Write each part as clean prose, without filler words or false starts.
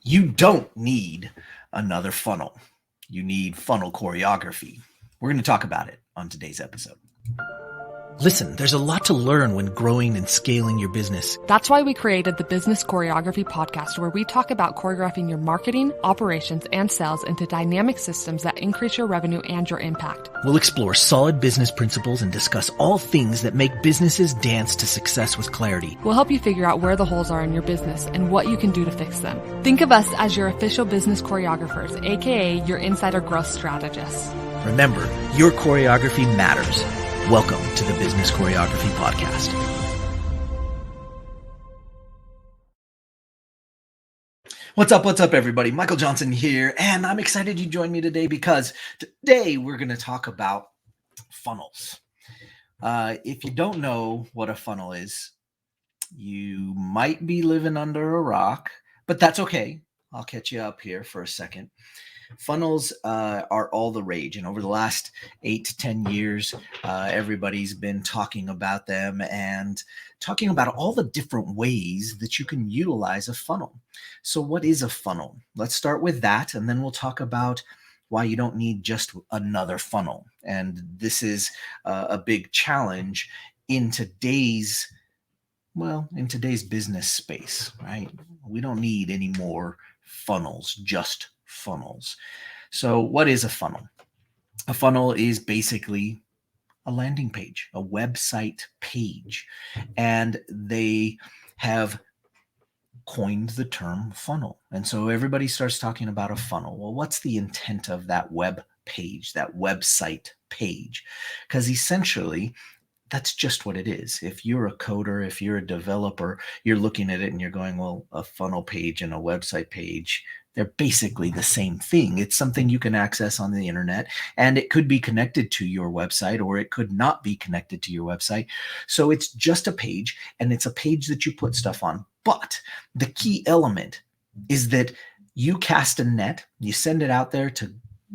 You don't need another funnel. You need funnel choreography. We're going to talk about it on today's episode. Listen, there's a lot to learn when growing and scaling your business. That's why we created the Business Choreography podcast, where we talk about choreographing your marketing, operations, and sales into dynamic systems that increase your revenue and your impact. We'll explore solid business principles and discuss all things that make businesses dance to success with clarity. We'll help you figure out where the holes are in your business and what you can do to fix them. Think of us as your official business choreographers, aka your insider growth strategists. Remember, your choreography matters. Welcome to the Business Choreography Podcast. What's up, everybody? Michael Johnson here, and I'm excited you joined me today because today we're going to talk about funnels. If you don't know what a funnel is, you might be living under a rock, but that's okay. I'll catch you up here for a second. Funnels are all the rage, and over the last 8 to 10 years, everybody's been talking about them and talking about all the different ways that you can utilize a funnel. So what is a funnel? Let's start with that, and then we'll talk about why you don't need just another funnel. And this is a big challenge in today's business space, right? We don't need any more funnels, just funnels. So what is a funnel? A funnel is basically a landing page, a website page, and they have coined the term funnel. And so everybody starts talking about a funnel. Well, what's the intent of that web page, that website page? Because essentially, that's just what it is. If you're a coder, if you're a developer, you're looking at it and you're going, well, a funnel page and a website page, they're basically the same thing. It's something you can access on the internet, and it could be connected to your website or it could not be connected to your website. So it's just a page, and it's a page that you put stuff on. But the key element is that you cast a net, you send it out there to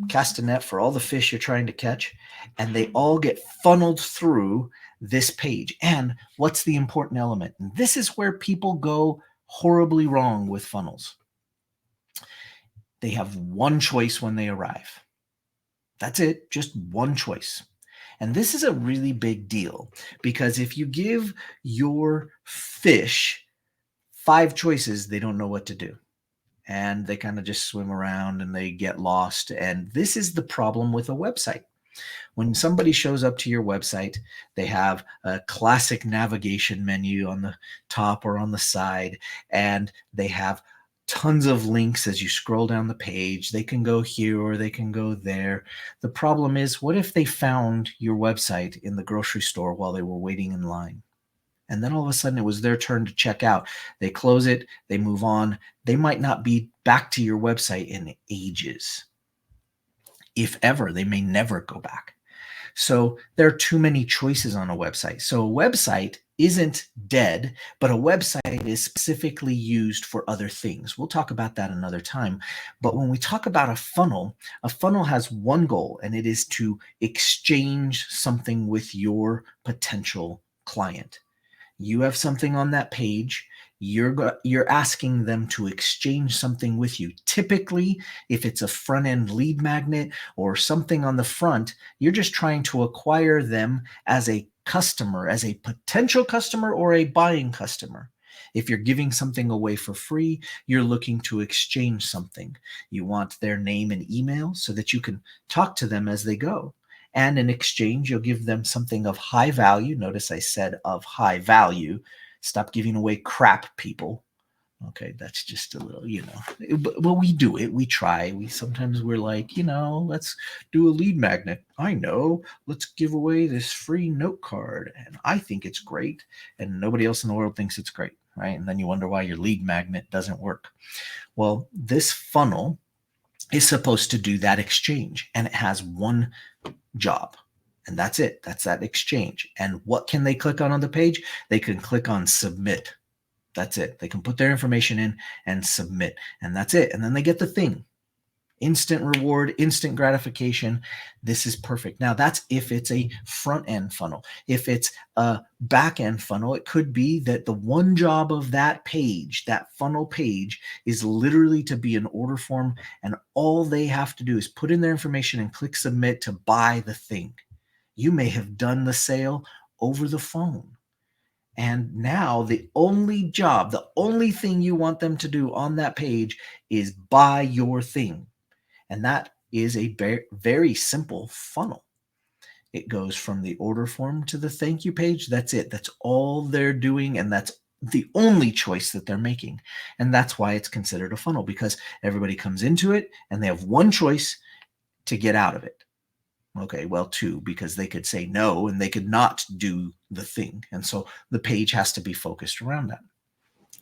cast a net for all the fish you're trying to catch, and they all get funneled through this page. And what's the important element? And this is where people go horribly wrong with funnels. They have one choice when they arrive. That's it, just one choice. And this is a really big deal, because if you give your fish 5 choices, they don't know what to do. And they kind of just swim around and they get lost. And this is the problem with a website. When somebody shows up to your website, they have a classic navigation menu on the top or on the side, and they have tons of links as you scroll down the page. They can go here or they can go there. The problem is, what if they found your website in the grocery store while they were waiting in line? And then all of a sudden it was their turn to check out. They close it, they move on. They might not be back to your website in ages. If ever, they may never go back. So there are too many choices on a website. So a website isn't dead, but a website is specifically used for other things. We'll talk about that another time. But when we talk about a funnel has one goal, and it is to exchange something with your potential client. You have something on that page. You're asking them to exchange something with you. Typically, if it's a front-end lead magnet or something on the front, you're just trying to acquire them as a customer, as a potential customer or a buying customer. If you're giving something away for free, you're looking to exchange something. You want their name and email so that you can talk to them as they go. And in exchange, you'll give them something of high value. Notice I said of high value. Stop giving away crap, people. Okay, that's just a little, but we do it. We try. We're like, let's do a lead magnet. I know. Let's give away this free note card. And I think it's great. And nobody else in the world thinks it's great, right? And then you wonder why your lead magnet doesn't work. Well, this funnel is supposed to do that exchange, and it has one job. And that's it. That's that exchange. And what can they click on the page? They can click on submit. That's it. They can put their information in and submit. And that's it. And then they get the thing. instant reward, instant gratification. This is perfect. Now, that's if it's a front end funnel. If it's a back end funnel, it could be that the one job of that page, that funnel page, is literally to be an order form, and all they have to do is put in their information and click submit to buy the thing. You may have done the sale over the phone. And now the only job, the only thing you want them to do on that page is buy your thing. And that is a very, very simple funnel. It goes from the order form to the thank you page. That's it. That's all they're doing. And that's the only choice that they're making. And that's why it's considered a funnel, because everybody comes into it and they have one choice to get out of it. Okay, well, two, because they could say no and they could not do the thing. And so the page has to be focused around that.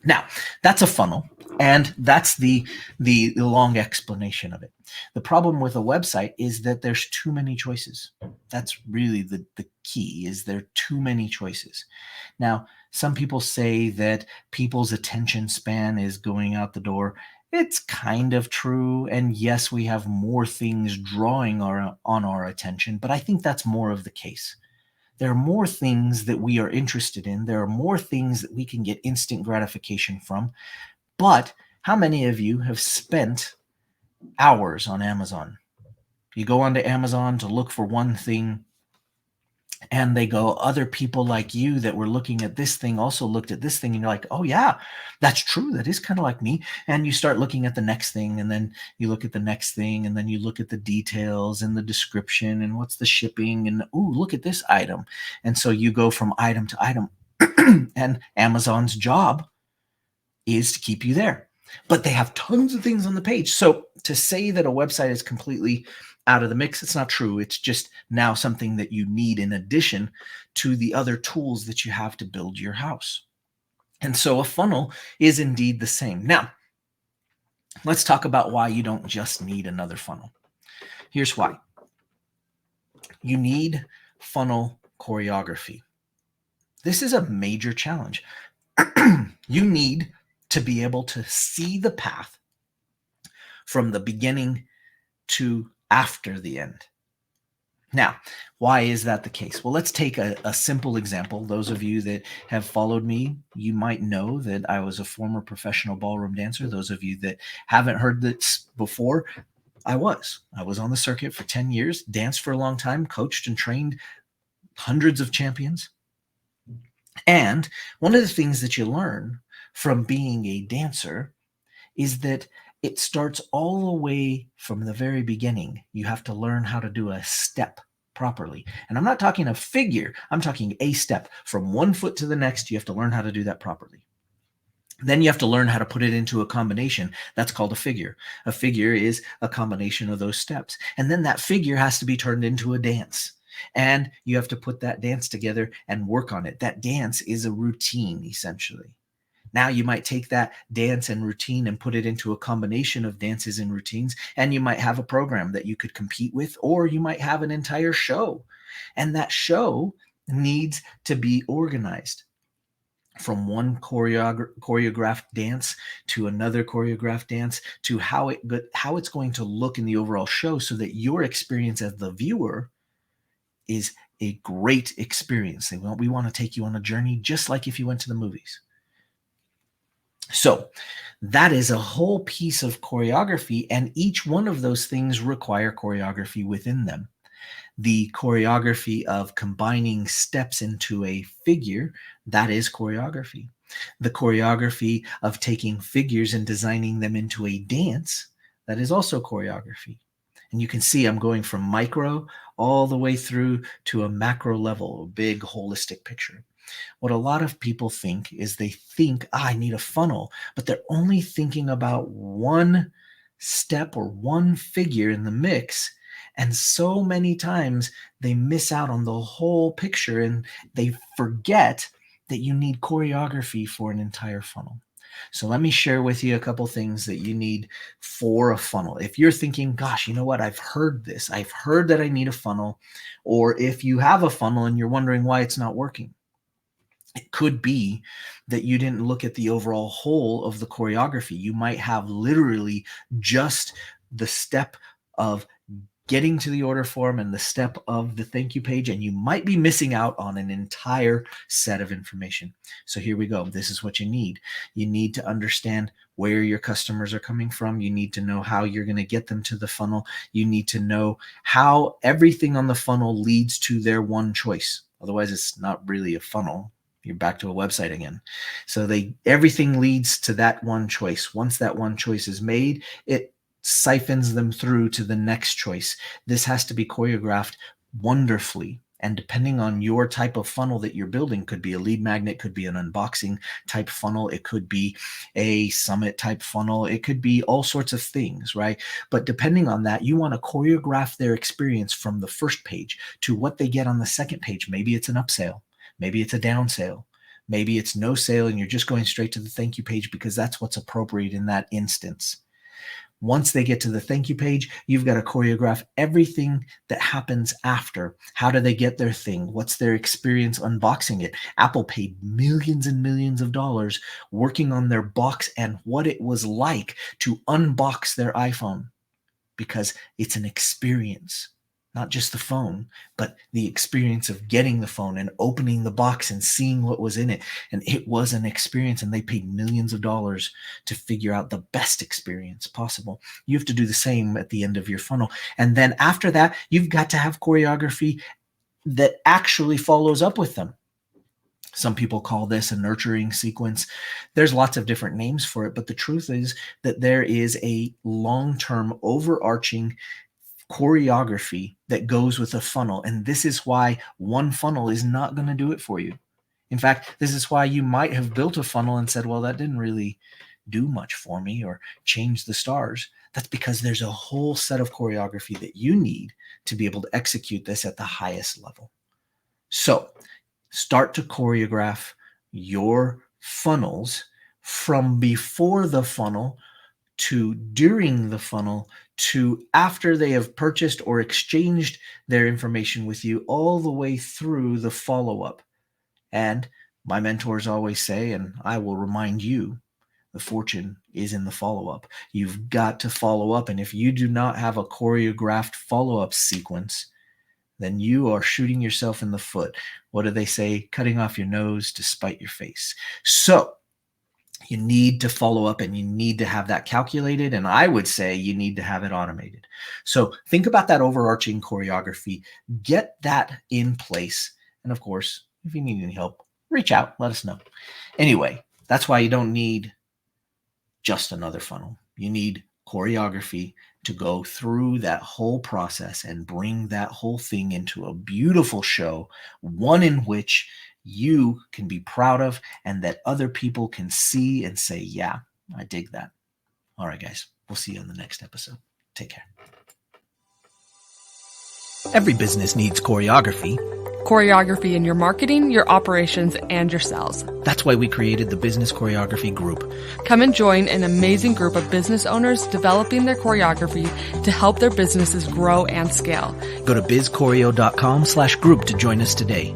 Now, that's a funnel, and that's the long explanation of it. The problem with a website is that there's too many choices. That's really the key, is there are too many choices. Now, some people say that people's attention span is going out the door. It's kind of true, and yes, we have more things drawing on our attention, but I think that's more of the case. There are more things that we are interested in. There are more things that we can get instant gratification from. But how many of you have spent hours on Amazon? You go onto Amazon to look for one thing, and they go, other people like you that were looking at this thing also looked at this thing, and you're like, oh yeah, that's true. That is kind of like me. And you start looking at the next thing, and then you look at the next thing, and then you look at the details and the description and what's the shipping, and ooh, look at this item. And so you go from item to item, and Amazon's job is to keep you there. But they have tons of things on the page. So to say that a website is completely out of the mix, it's not true. It's just now something that you need in addition to the other tools that you have to build your house. And so a funnel is indeed the same. Now, let's talk about why you don't just need another funnel. Here's why. You need funnel choreography. This is a major challenge. You need to be able to see the path from the beginning to after the end. Now, why is that the case? Well, let's take a simple example. Those of you that have followed me, you might know that I was a former professional ballroom dancer. Those of you that haven't heard this before, I was on the circuit for 10 years, danced for a long time, coached and trained hundreds of champions. And one of the things that you learn from being a dancer is that it starts all the way from the very beginning. You have to learn how to do a step properly. And I'm not talking a figure. I'm talking a step from one foot to the next. You have to learn how to do that properly. Then you have to learn how to put it into a combination. That's called a figure. A figure is a combination of those steps. And then that figure has to be turned into a dance. And you have to put that dance together and work on it. That dance is a routine, essentially. Now you might take that dance and routine and put it into a combination of dances and routines, and you might have a program that you could compete with, or you might have an entire show. And that show needs to be organized from one choreographed dance to another choreographed dance to how it's going to look in the overall show, so that your experience as the viewer is a great experience. We want to take you on a journey just like if you went to the movies. So that is a whole piece of choreography, and each one of those things require choreography within them. The choreography of combining steps into a figure, that is choreography. The choreography of taking figures and designing them into a dance, that is also choreography. And you can see I'm going from micro all the way through to a macro level, a big holistic picture. What a lot of people think is they think, I need a funnel, but they're only thinking about one step or one figure in the mix. And so many times they miss out on the whole picture, and they forget that you need choreography for an entire funnel. So let me share with you a couple things that you need for a funnel. If you're thinking, gosh, you know what? I've heard this. I've heard that I need a funnel. Or if you have a funnel and you're wondering why it's not working, it could be that you didn't look at the overall whole of the choreography. You might have literally just the step of getting to the order form and the step of the thank you page, and you might be missing out on an entire set of information. So here we go. This is what you need. You need to understand where your customers are coming from. You need to know how you're going to get them to the funnel. You need to know how everything on the funnel leads to their one choice. Otherwise, it's not really a funnel. You're back to a website again. So everything leads to that one choice. Once that one choice is made, it siphons them through to the next choice. This has to be choreographed wonderfully. And depending on your type of funnel that you're building, could be a lead magnet, could be an unboxing type funnel, it could be a summit type funnel, it could be all sorts of things, right? But depending on that, you want to choreograph their experience from the first page to what they get on the second page. Maybe it's an upsell, maybe it's a down sale, maybe it's no sale and you're just going straight to the thank you page because that's what's appropriate in that instance. Once they get to the thank you page, you've got to choreograph everything that happens after. How do they get their thing? What's their experience unboxing it? Apple paid millions and millions of dollars working on their box and what it was like to unbox their iPhone, because it's an experience. Not just the phone, but the experience of getting the phone and opening the box and seeing what was in it. And it was an experience, and they paid millions of dollars to figure out the best experience possible. You have to do the same at the end of your funnel. And then after that, you've got to have choreography that actually follows up with them. Some people call this a nurturing sequence. There's lots of different names for it, but the truth is that there is a long-term overarching choreography that goes with a funnel. And this is why one funnel is not going to do it for you. In fact, this is why you might have built a funnel and said, well, that didn't really do much for me or change the stars. That's because there's a whole set of choreography that you need to be able to execute this at the highest level. So start to choreograph your funnels from before the funnel to during the funnel to after they have purchased or exchanged their information with you, all the way through the follow-up. And my mentors always say, and I will remind you, the fortune is in the follow-up. You've got to follow up. And if you do not have a choreographed follow-up sequence, then you are shooting yourself in the foot. What do they say? Cutting off your nose to spite your face. So you need to follow up, and you need to have that calculated. And I would say you need to have it automated. So think about that overarching choreography, get that in place. And of course, if you need any help, reach out, let us know. Anyway, that's why you don't need just another funnel. You need choreography to go through that whole process and bring that whole thing into a beautiful show, one in which you can be proud of and that other people can see and say, yeah, I dig that. All right, guys, we'll see you on the next episode. Take care. Every business needs choreography. Choreography in your marketing, your operations, and your sales. That's why we created the Business Choreography Group. Come and join an amazing group of business owners developing their choreography to help their businesses grow and scale. Go to bizchoreo.com/group to join us today.